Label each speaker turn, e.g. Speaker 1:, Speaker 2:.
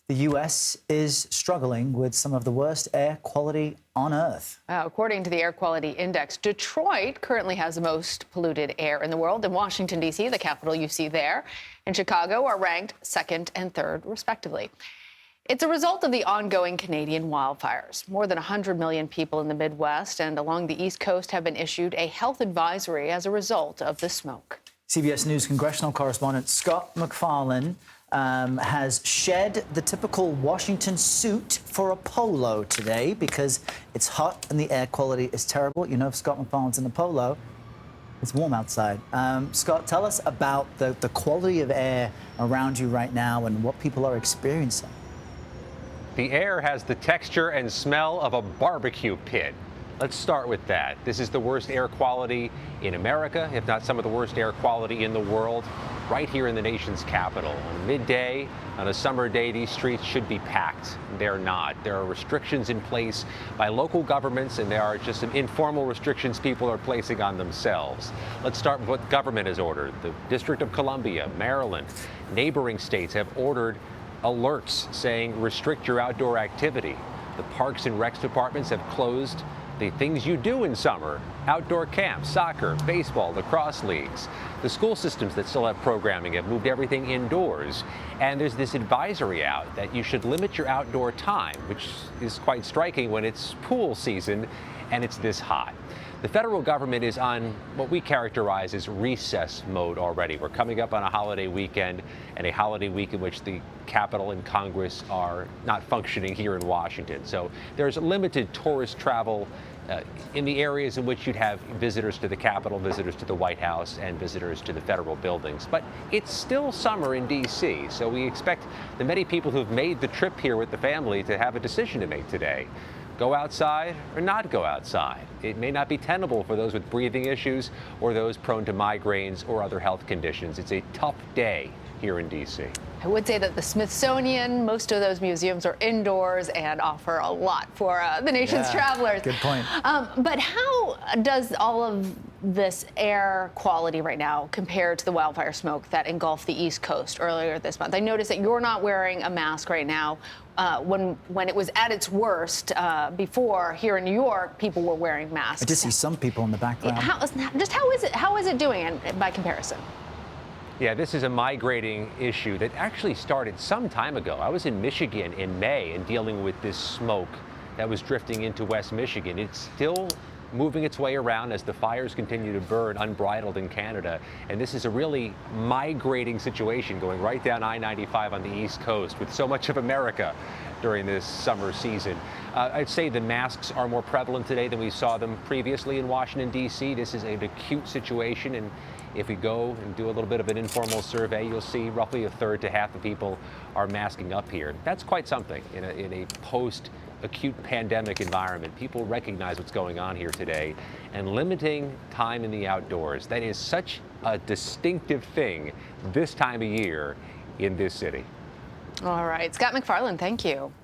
Speaker 1: The U.S. is struggling with some of the worst air quality on Earth.
Speaker 2: According to the Air Quality Index, Detroit currently has the most polluted air in the world. In Washington, D.C., the capital you see there, and Chicago are ranked second and third, respectively. It's a result of the ongoing Canadian wildfires. More than 100 million people in the Midwest and along the East Coast have been issued a health advisory as a result of the smoke.
Speaker 1: CBS News congressional correspondent Scott MacFarlane has shed the typical Washington suit for a polo today because it's hot and the air quality is terrible. You know, if Scott MacFarlane's in a polo, it's warm outside. Scott, tell us about the quality of air around you right now and what people are experiencing.
Speaker 3: The air has the texture and smell of a barbecue pit. Let's start with that. This is the worst air quality in America, if not some of the worst air quality in the world, right here in the nation's capital. On midday, on a summer day, these streets should be packed. They're not. There are restrictions in place by local governments, and there are just some informal restrictions people are placing on themselves. Let's start with what government has ordered. The District of Columbia, Maryland, neighboring states have ordered alerts saying restrict your outdoor activity. The Parks and Recs departments have closed the things you do in summer: outdoor camps, soccer, baseball, lacrosse leagues. The school systems that still have programming have moved everything indoors. And there's this advisory out that you should limit your outdoor time, which is quite striking when it's pool season and it's this hot. The federal government is on what we characterize as recess mode already. We're coming up on a holiday weekend, and a holiday week in which the Capitol and Congress are not functioning here in Washington. So there's limited tourist travel in the areas in which you'd have visitors to the Capitol, visitors to the White House, and visitors to the federal buildings. But it's still summer in D.C., so we expect the many people who've made the trip here with the family to have a decision to make today. Go outside or not go outside. It may not be tenable for those with breathing issues or those prone to migraines or other health conditions. It's a tough day here in D.C.
Speaker 2: I would say that the Smithsonian, most of those museums are indoors and offer a lot for the nation's travelers.
Speaker 1: Good point.
Speaker 2: But how does all of this air quality right now compare to the wildfire smoke that engulfed the East Coast earlier this month? I noticed that you're not wearing a mask right now. When it was at its worst before here in New York, people were wearing masks.
Speaker 1: I did see some people in the background.
Speaker 2: How is it doing by comparison?
Speaker 3: Yeah, this is a migrating issue that actually started some time ago. I was in Michigan in May and dealing with this smoke that was drifting into West Michigan. It's still moving its way around as the fires continue to burn unbridled in Canada. And this is a really migrating situation going right down I-95 on the East Coast with so much of America during this summer season. I'd say the masks are more prevalent today than we saw them previously in Washington, D.C. This is an acute situation, and if we go and do a little bit of an informal survey, you'll see roughly a third to half the people are masking up here. That's quite something in a post-acute pandemic environment. People recognize what's going on here today, and limiting time in the outdoors, that is such a distinctive thing this time of year in this city.
Speaker 2: All right, Scott MacFarlane, thank you.